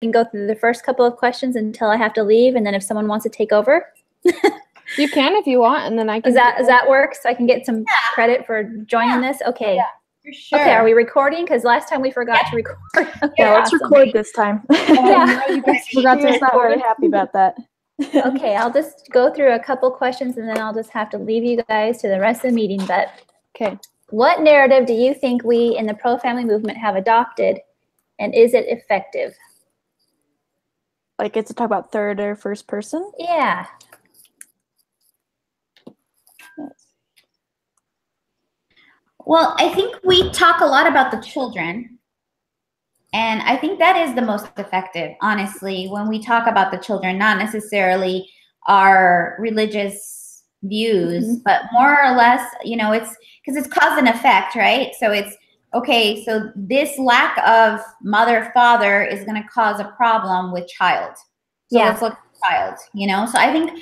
can go through the first couple of questions until I have to leave, and then if someone wants to take over. You can if you want, and then I can. Does that work? So I can get some credit for joining this? Okay. Yeah, for sure. Okay, are we recording? Because last time we forgot to record. Okay, Yeah, let's record this time. Yeah. You guys forgot to She's not really happy about that. Okay, I'll just go through a couple questions, and then I'll just have to leave you guys to the rest of the meeting. But Okay. what narrative do you think we in the pro-family movement have adopted, and is it effective? Like it's to talk about third or first person? Yeah. Well, I think we talk a lot about the children, and I think that is the most effective, honestly, when we talk about the children, not necessarily our religious views, but more or less, you know, it's because it's cause and effect, right? So it's, okay, so this lack of mother, father is going to cause a problem with child. So let's look at child, you know? So I think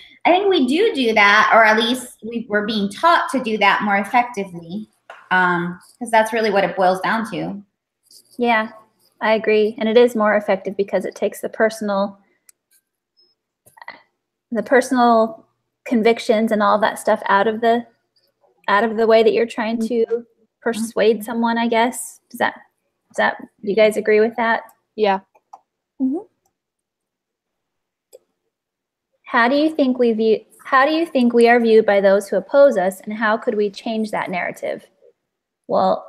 we do that, or at least we're being taught to do that more effectively. Because that's really what it boils down to. Yeah, I agree. And it is more effective because it takes the personal convictions and all that stuff out of the way that you're trying to persuade someone, I guess. Does that do you guys agree with that? Yeah. Mm-hmm. How do you think we are viewed by those who oppose us, and how could we change that narrative? Well,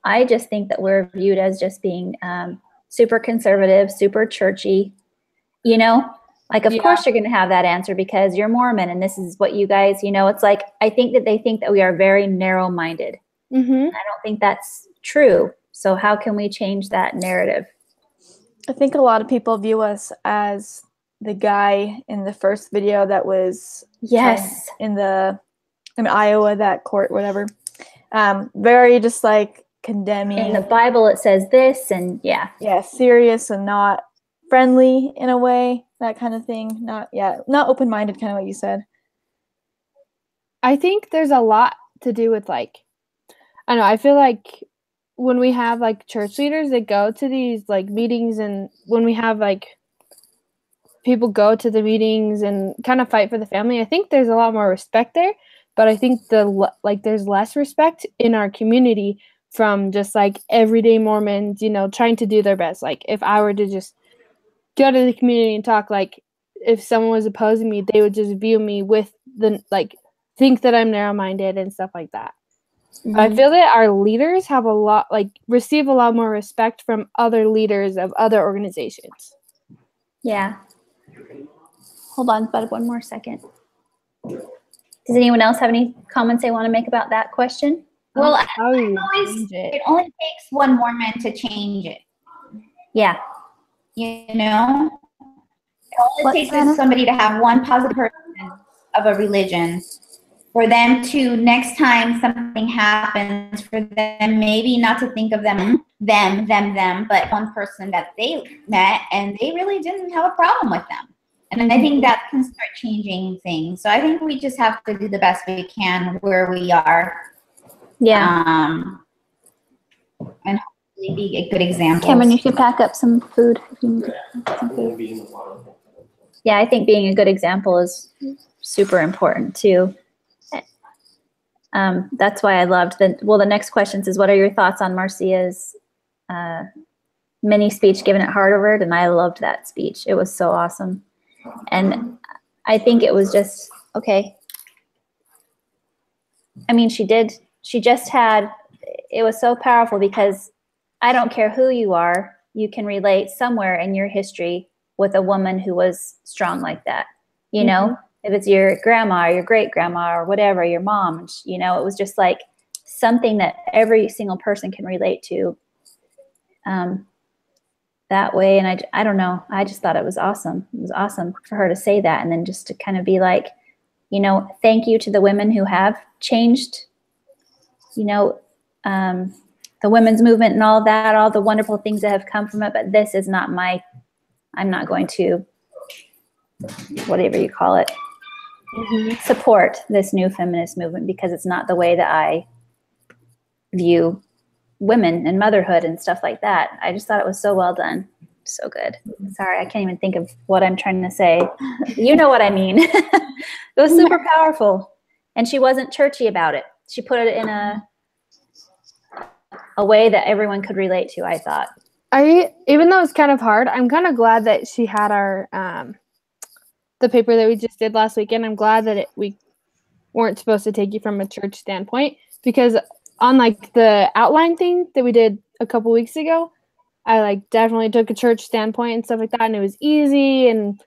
I just think that we're viewed as just being super conservative, super churchy, you know? Like, of course you're going to have that answer because you're Mormon and this is what you guys, you know, it's like, I think that they think that we are very narrow-minded. Mm-hmm. I don't think that's true. So how can we change that narrative? I think a lot of people view us as the guy in the first video that was in Iowa, that court, whatever. Very just like condemning. In the Bible it says this, and serious and not friendly in a way, that kind of thing. Not open-minded, kind of what you said. I think there's a lot to do with, like, I don't know, I feel like when we have like church leaders that go to these like meetings, and when we have like people go to the meetings and kind of fight for the family, I think there's a lot more respect there. But I think there's less respect in our community from just like everyday Mormons, you know, trying to do their best. Like if I were to just go to the community and talk, like if someone was opposing me, they would just view me with think that I'm narrow-minded and stuff like that. Mm-hmm. I feel that our leaders have receive a lot more respect from other leaders of other organizations. Yeah. Hold on, but one more second. Does anyone else have any comments they want to make about that question? Well, it only takes one Mormon to change it. Yeah. You know? It only takes somebody to have one positive person of a religion for them to, next time something happens, for them maybe not to think of them, but one person that they met and they really didn't have a problem with them. And I think that can start changing things. So I think we just have to do the best we can where we are. Yeah. And hopefully be a good example. Cameron, you should pack up some food if you need some food. Yeah, I think being a good example is super important too. That's why I loved the next question is, what are your thoughts on Marcia's mini speech given at Harvard? And I loved that speech. It was so awesome. And I think it was just, okay. I mean, it was so powerful because I don't care who you are, you can relate somewhere in your history with a woman who was strong like that. You know, if it's your grandma or your great grandma or whatever, your mom, you know, it was just like something that every single person can relate to. That way. And I don't know, I just thought it was awesome. It was awesome for her to say that. And then just to kind of be like, you know, thank you to the women who have changed, you know, the women's movement and all of that, all the wonderful things that have come from it. But this is not I'm not going to, whatever you call it, support this new feminist movement because it's not the way that I view women and motherhood and stuff like that. I just thought it was so well done. So good. Sorry, I can't even think of what I'm trying to say. You know what I mean. It was super powerful. And she wasn't churchy about it. She put it in a way that everyone could relate to, I thought. Even though it's kind of hard, I'm kind of glad that she had our the paper that we just did last weekend. I'm glad that we weren't supposed to take you from a church standpoint, because on like the outline thing that we did a couple weeks ago, I like definitely took a church standpoint and stuff like that, and it was easy and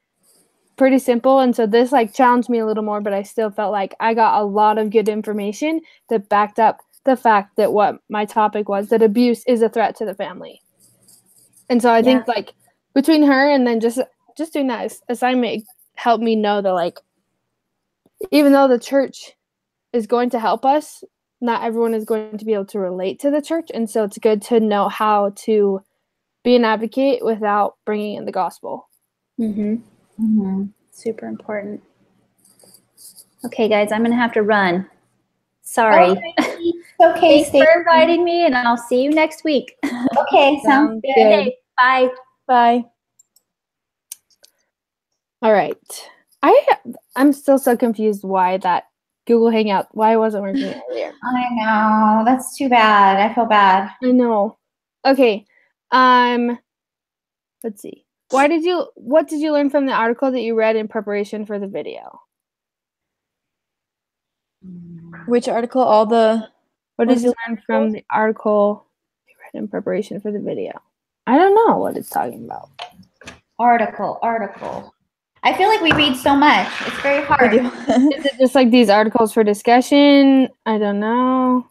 pretty simple. And so this like challenged me a little more, but I still felt like I got a lot of good information that backed up the fact that what my topic was, that abuse is a threat to the family. And so I think like between her and then just doing that assignment helped me know that like, even though the church is going to help us, not everyone is going to be able to relate to the church. And so it's good to know how to be an advocate without bringing in the gospel. Mm-hmm. Mm-hmm. Super important. Okay, guys, I'm going to have to run. Sorry. Okay, Thanks for inviting me, and I'll see you next week. Okay, sounds good. Okay, bye. Bye. All right. I'm still so confused why that Google Hangout, why it wasn't working earlier. I know. That's too bad. I feel bad. I know. Okay. Let's see. What did you learn from the article that you read in preparation for the video? Which article? What did you learn from the article you read in preparation for the video? I don't know what it's talking about. Article. I feel like we read so much. It's very hard. Is it just like these articles for discussion? I don't know.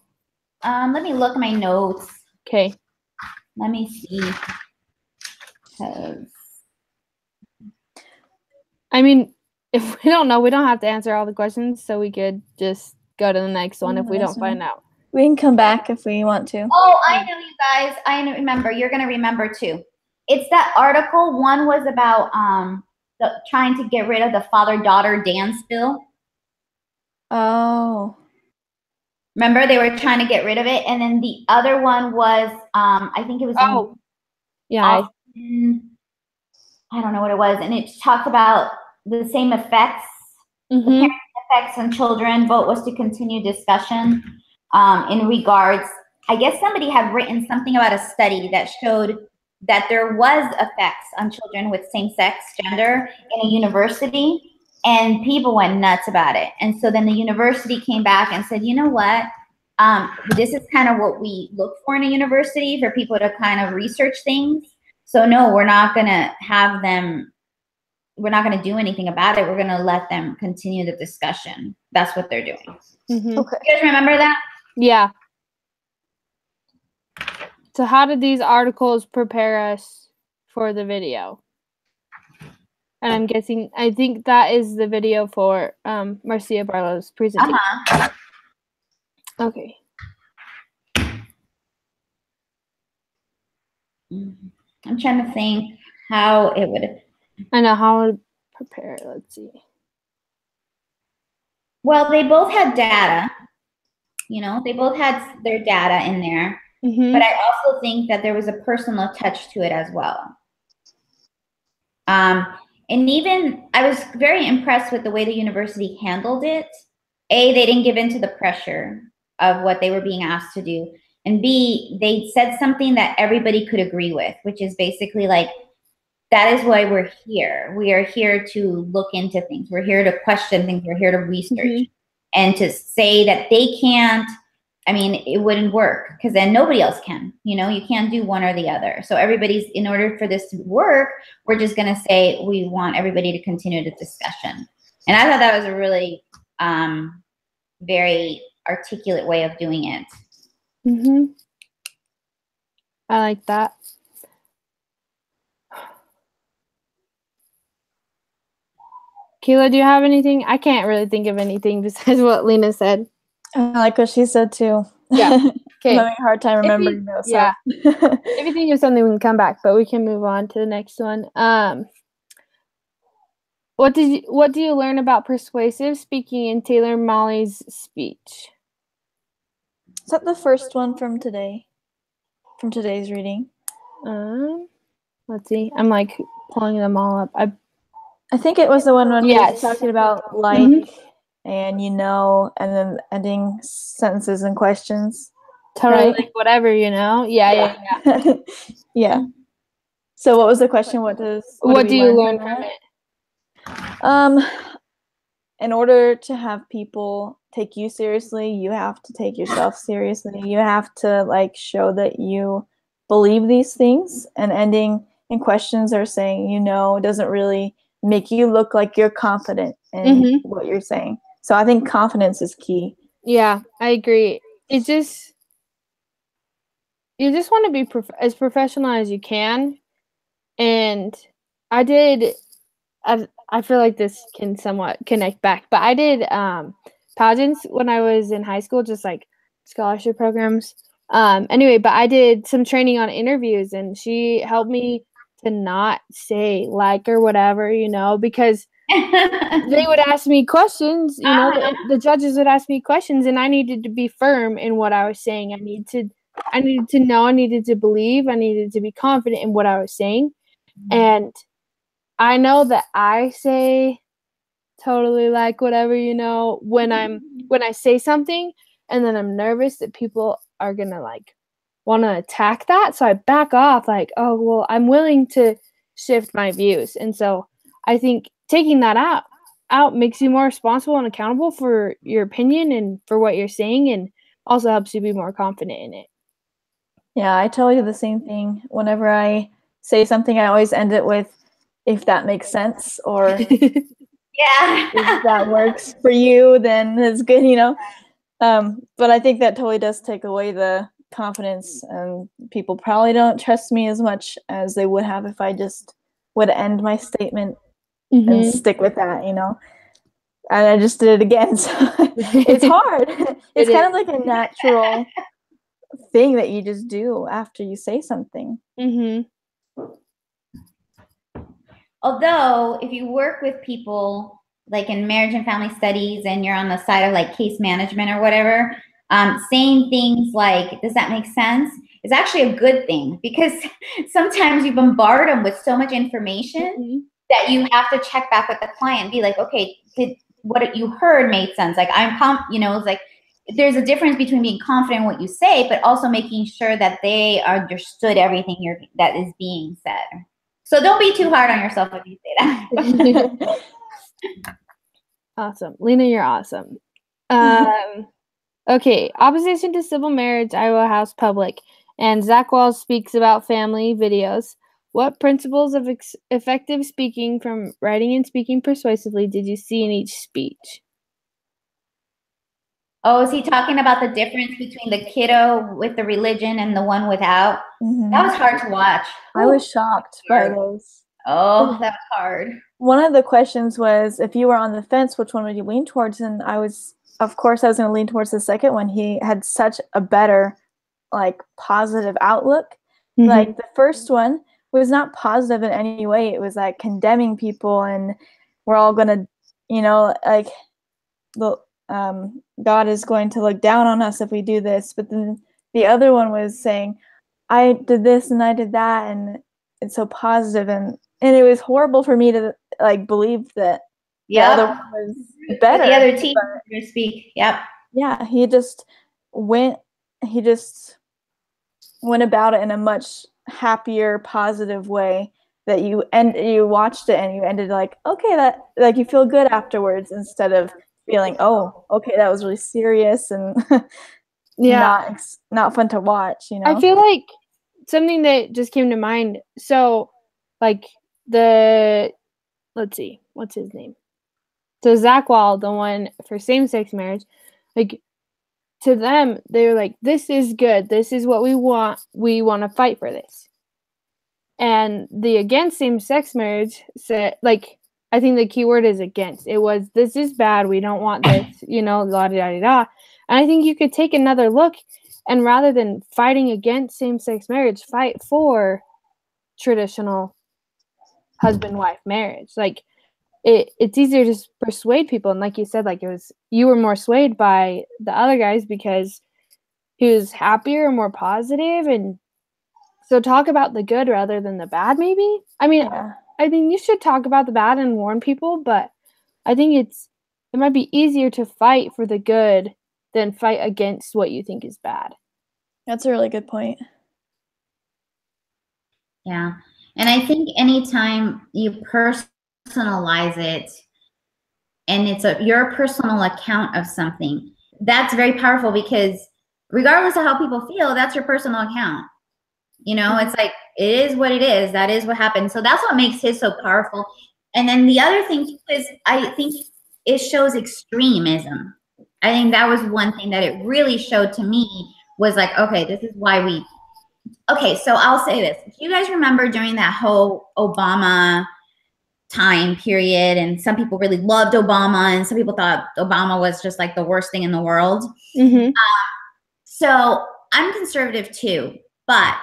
Let me look at my notes. Okay. Let me see. I mean, if we don't know, we don't have to answer all the questions, so we could just go to the next one if we don't find out. We can come back if we want to. Oh, I know, you guys. I remember. You're going to remember too. It's that article. One was about trying to get rid of the father-daughter dance bill. Oh. Remember, they were trying to get rid of it. And then the other one was, I think it was I don't know what it was. And it talked about the same effects, the parenting effects on children. Vote was to continue discussion in regards. I guess somebody had written something about a study that showed that there was effects on children with same-sex gender in a university, and people went nuts about it. And so then the university came back and said, you know what? This is kind of what we look for in a university, for people to kind of research things. So no, we're not going to have them, we're not going to do anything about it. We're going to let them continue the discussion. That's what they're doing. Mm-hmm. Okay. You guys remember that? Yeah. So how did these articles prepare us for the video? And I'm guessing, I think that is the video for Marcia Barlow's presentation. Okay. I'm trying to think how it would. I know how to prepare. Let's see. Well, they both had data. You know, they both had their data in there. Mm-hmm. But I also think that there was a personal touch to it as well. And even I was very impressed with the way the university handled it. A, they didn't give in to the pressure of what they were being asked to do. And B, they said something that everybody could agree with, which is basically like, that is why we're here. We are here to look into things. We're here to question things. We're here to research. And to say that they can't, I mean, it wouldn't work, because then nobody else can. You know, you can't do one or the other. So everybody's, in order for this to work, we're just going to say we want everybody to continue the discussion. And I thought that was a really very articulate way of doing it. Mm-hmm. I like that. Kayla, do you have anything? I can't really think of anything besides what Lena said. I like what she said too. Yeah. Okay. I'm having a hard time remembering those. Yeah. If you think of something, we can come back, but we can move on to the next one. What do you learn about persuasive speaking in Taylor Molly's speech? Is that the first one from today? From today's reading? Let's see. I'm like pulling them all up. I think it was the one when we Yes. were talking about like and and then ending sentences and questions. Totally, right? like whatever, Yeah. Yeah. So what was the question? What do you we learn from from it? In order to have people take you seriously, you have to take yourself seriously. You have to like show that you believe these things, and ending in questions or saying, doesn't really make you look like you're confident in what you're saying. So I think confidence is key. Yeah, I agree. You just want to be as professional as you can. And I feel like this can somewhat connect back, but I did pageants when I was in high school, just like scholarship programs. Anyway, but I did some training on interviews, and she helped me to not say like or whatever, because they would ask me questions, the judges would ask me questions, and I needed to be firm in what I was saying. I needed to know, I needed to believe, I needed to be confident in what I was saying. And I know that I say totally like whatever, when I say something and then I'm nervous that people are gonna like want to attack that. So I back off like, oh, well, I'm willing to shift my views. And so I think taking that out makes you more responsible and accountable for your opinion and for what you're saying, and also helps you be more confident in it. Yeah, I tell you the same thing. Whenever I say something, I always end it with, if that makes sense, or yeah, if that works for you, then it's good, But I think that totally does take away the confidence, and people probably don't trust me as much as they would have if I just would end my statement and stick with that, And I just did it again. So it's hard. It's kind of like a natural thing that you just do after you say something. Although, if you work with people like in marriage and family studies and you're on the side of like case management or whatever, saying things like, does that make sense? Is actually a good thing, because sometimes you bombard them with so much information that you have to check back with the client and be like, okay, did what you heard made sense? Like it's like there's a difference between being confident in what you say, but also making sure that they understood everything that is being said. So don't be too hard on yourself if you say that. Awesome. Lena, you're awesome. Okay. Opposition to civil marriage, Iowa House Public. And Zach Walls speaks about family videos. What principles of effective speaking from writing and speaking persuasively did you see in each speech? Oh, is he talking about the difference between the kiddo with the religion and the one without? That was hard to watch. I was shocked by those. Oh, that was hard. One of the questions was, if you were on the fence, which one would you lean towards? And of course, I was going to lean towards the second one. He had such a better, like, positive outlook. Like, the first one was not positive in any way. It was like condemning people, and we're all going to, like, God is going to look down on us if we do this. But then the other one was saying, I did this and I did that, and it's so positive, and it was horrible for me to like believe that the other one was better. The other team to speak. Yep. Yeah, he just went about it in a much happier, positive way, that you watched it and you ended like, okay, that, like, you feel good afterwards, instead of feeling, oh, okay, that was really serious and not fun to watch, I feel like something that just came to mind. So, like, let's see, what's his name? So Zach Wall, the one for same-sex marriage, like, to them, they were like, this is good. This is what we want. We want to fight for this. And the against same-sex marriage said, like, I think the key word is against. It was, this is bad. We don't want this, la-di-da-di-da. And I think you could take another look, and rather than fighting against same-sex marriage, fight for traditional husband-wife marriage. Like, it's easier to persuade people. And like you said, like, you were more swayed by the other guys because he was happier and more positive, and So talk about the good rather than the bad, maybe? I mean, Yeah. I think you should talk about the bad and warn people, but I think it might be easier to fight for the good than fight against what you think is bad. That's a really good point. Yeah. And I think anytime you personalize it and it's your personal account of something, that's very powerful because regardless of how people feel, that's your personal account. You know, it's like, it is what it is. That is what happened. So that's what makes his so powerful. And then the other thing is, I think it shows extremism. I think that was one thing that it really showed to me was like, okay, this is why we, okay, so I'll say this. If you guys remember during that whole Obama time period, and some people really loved Obama and some people thought Obama was just like the worst thing in the world. Mm-hmm. So I'm conservative too, but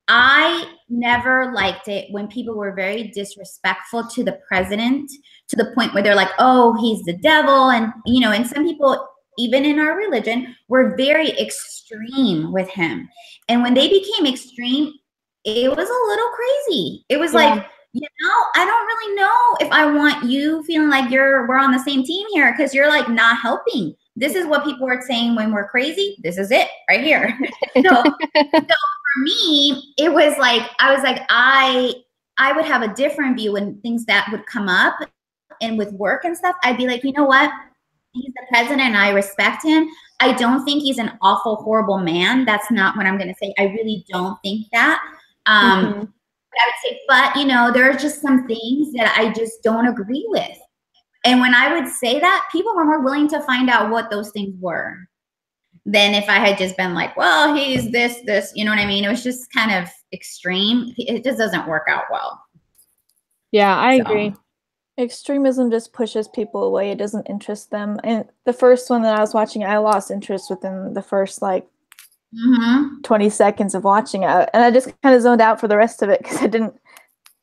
I never liked it when people were very disrespectful to the president to the point where they're like, oh, he's the devil. And, you know, and some people, even in our religion, were very extreme with him. And when they became extreme, it was a little crazy. It was like, you know, I don't really know if I want you feeling like we're on the same team here because you're like not helping. This is what people are saying when we're crazy. This is it right here. So for me, it was like, I was like, I would have a different view when things that would come up and with work and stuff. I'd be like, you know what? He's the president and I respect him. I don't think he's an awful, horrible man. That's not what I'm going to say. I really don't think that. But I would say, but you know, there are just some things that I just don't agree with. And when I would say that, people were more willing to find out what those things were than if I had just been like, well, he's this, you know what I mean? It was just kind of extreme. It just doesn't work out well. Yeah, I agree. Extremism just pushes people away. It doesn't interest them. And the first one that I was watching, I lost interest within the first like 20 seconds of watching it. And I just kind of zoned out for the rest of it because I didn't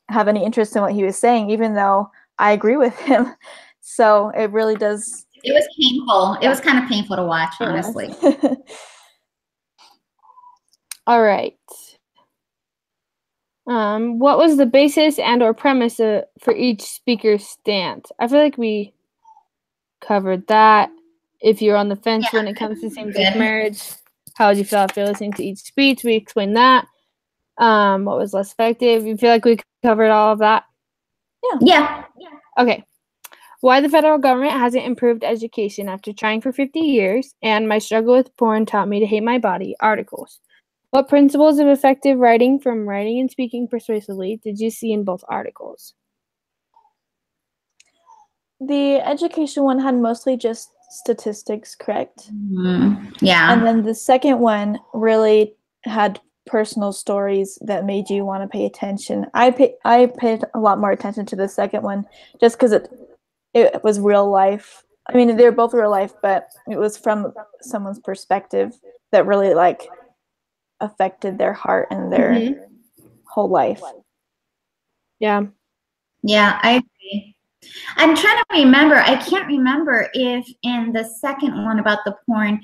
have any interest in what he was saying, even though I agree with him. So it really does. It was painful. It was kind of painful to watch, honestly. All right. What was the basis and or premise for each speaker's stance? I feel like we covered that. If you're on the fence when it comes to same-sex marriage, how would you feel after listening to each speech? We explained that. What was less effective? You feel like we covered all of that? Yeah. Okay. Why the federal government hasn't improved education after trying for 50 years, and my struggle with porn taught me to hate my body, articles. What principles of effective writing from writing and speaking persuasively did you see in both articles? The education one had mostly just statistics, correct? Yeah. And then the second one really had personal stories that made you want to pay attention. I paid a lot more attention to the second one just because it was real life. I mean, they're both real life, but it was from someone's perspective that really like affected their heart and their whole life. Yeah, I agree. I'm trying to remember. I can't remember if in the second one about the porn,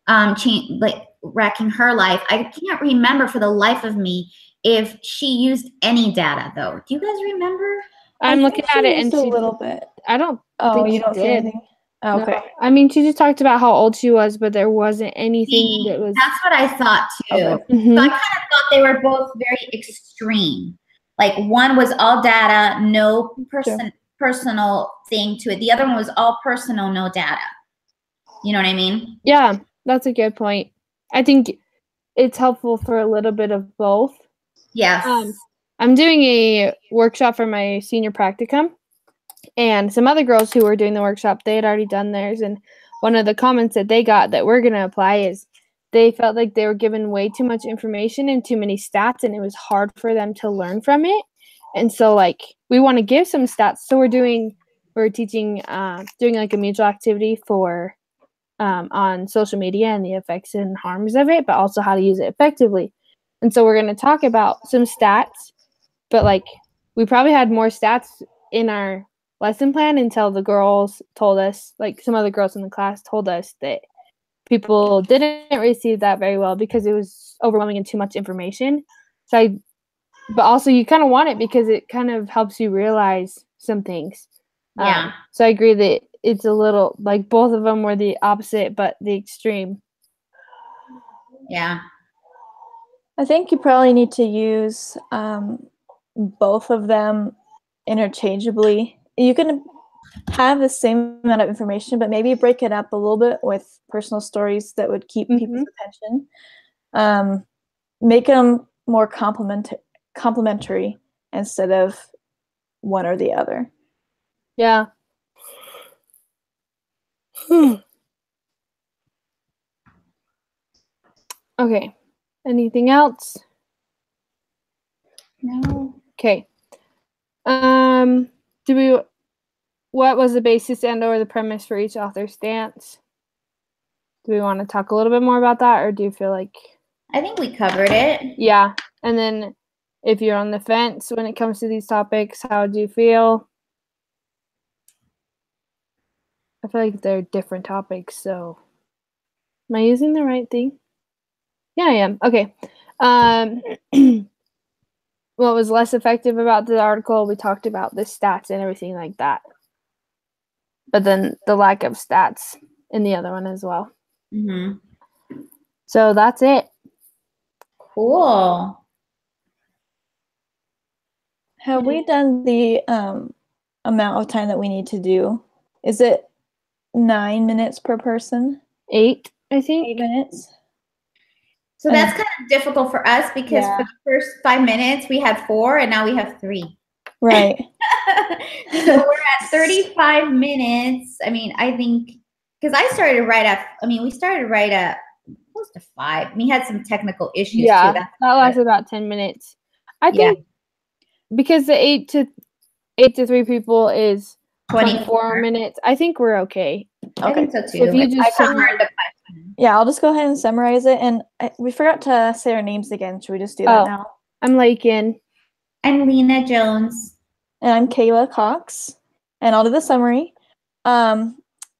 like wrecking her life. I can't remember for the life of me if she used any data though. Do you guys remember? I'm looking at it and a little bit. I don't. Oh, think you don't see anything. Oh, okay. No. I mean, she just talked about how old she was, but there wasn't anything that was. That's what I thought too. Okay. So I kind of thought they were both very extreme. Like one was all data, no personal thing to it. The other one was all personal, no data. You know what I mean? Yeah, that's a good point. I think it's helpful for a little bit of both. Yes. I'm doing a workshop for my senior practicum, and some other girls who were doing the workshop, they had already done theirs, and one of the comments that they got that we're going to apply is they felt like they were given way too much information and too many stats, and it was hard for them to learn from it. And so, like, we want to give some stats. So we're teaching, doing like a mutual activity for on social media and the effects and harms of it, but also how to use it effectively. And so we're going to talk about some stats, but like we probably had more stats in our lesson plan until the girls told us, like some other girls in the class told us that people didn't receive that very well because it was overwhelming and too much information. But also you kind of want it because it kind of helps you realize some things. Yeah. So I agree that it's a little like both of them were the opposite, but the extreme. Yeah. I think you probably need to use both of them interchangeably. You can have the same amount of information, but maybe break it up a little bit with personal stories that would keep people's attention. Make them more complementary instead of one or the other. Yeah. Okay. Anything else? No. Okay. What was the basis and or the premise for each author's stance? Do we want to talk a little bit more about that, or do you feel like... I think we covered it. Yeah. And then if you're on the fence when it comes to these topics, how do you feel? I feel like they're different topics, so am I using the right thing? Yeah, I am. Okay. What was less effective about the article? We talked about the stats and everything like that. But then the lack of stats in the other one as well. Mm-hmm. So that's it. Cool. Have we done the amount of time that we need to do? Is it 9 minutes per person? 8, I think. 8 minutes? So that's kind of difficult for us because for the first 5 minutes we had 4 and now we have 3. Right. So we're at 35 minutes. I mean, I think because we started right at close to 5. We had some technical issues too. That lasted about 10 minutes. I think because the 8 to 3 people is 24 minutes. I think we're okay. I think so too. So if you just I'll just go ahead and summarize it. And we forgot to say our names again. Should we just do that now? I'm Lakin. I'm Lena Jones. And I'm Kayla Cox. And I'll do the summary.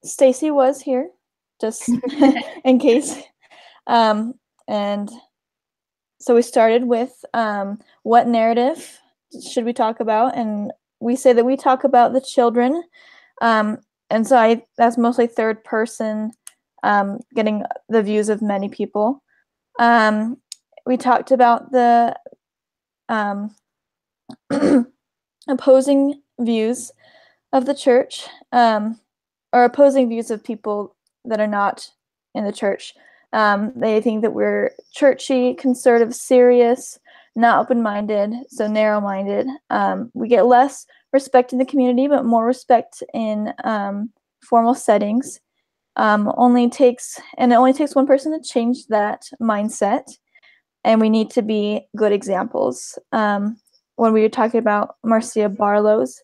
Stacy was here, just in case. And so we started with what narrative should we talk about? And we say that we talk about the children. And so that's mostly third person, getting the views of many people. We talked about the opposing views of the church, or opposing views of people that are not in the church. They think that we're churchy, conservative, serious, not open-minded, so narrow-minded. We get less respect in the community, but more respect in formal settings. It only takes one person to change that mindset, and we need to be good examples. When we were talking about Marcia Barlow's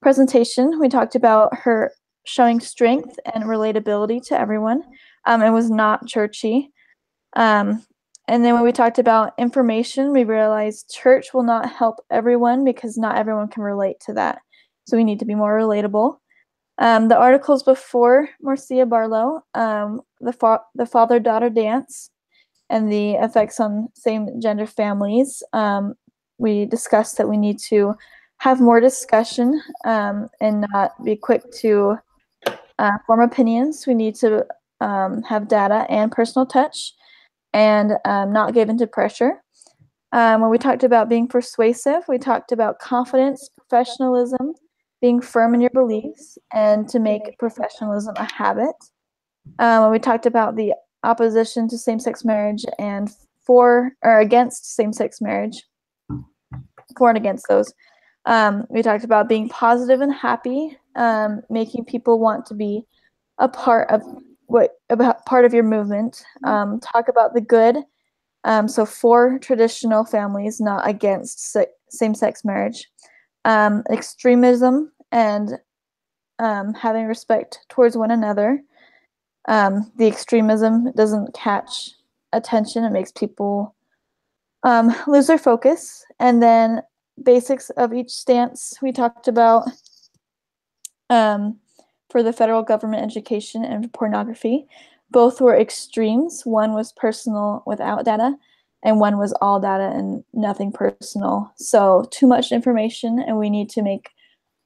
presentation, we talked about her showing strength and relatability to everyone. It was not churchy. And then when we talked about information, we realized church will not help everyone because not everyone can relate to that. So we need to be more relatable. The articles before Marcia Barlow, the father-daughter dance and the effects on same-gender families, we discussed that we need to have more discussion and not be quick to form opinions. We need to have data and personal touch and not give into pressure. When we talked about being persuasive, we talked about confidence, professionalism, being firm in your beliefs, and to make professionalism a habit. When we talked about the opposition to same-sex marriage and for or against same-sex marriage, for and against those. We talked about being positive and happy, making people want to be a part of part of your movement. Talk about the good. So for traditional families, not against same-sex marriage. Extremism and having respect towards one another. The extremism doesn't catch attention. It makes people lose their focus. And then basics of each stance we talked about for the federal government education and pornography. Both were extremes. One was personal without data, and one was all data and nothing personal. So too much information, and we need to make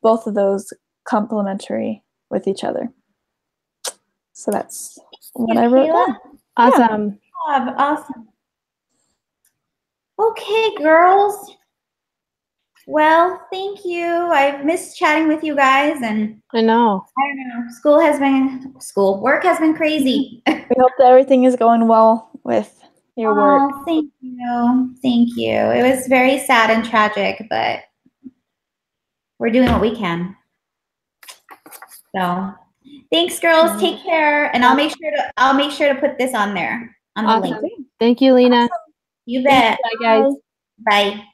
both of those complementary with each other. So that's what I wrote down. Awesome. Yeah. Awesome. Okay, girls. Well, thank you. I've missed chatting with you guys, and I know. I don't know. Work has been crazy. We hope that everything is going well with your work. Oh, thank you. Thank you. It was very sad and tragic, but we're doing what we can. So, thanks, girls. Take care, and I'll make sure to put this on there on the Awesome. link. Thank you, Lena. You bet. Bye, guys. Bye.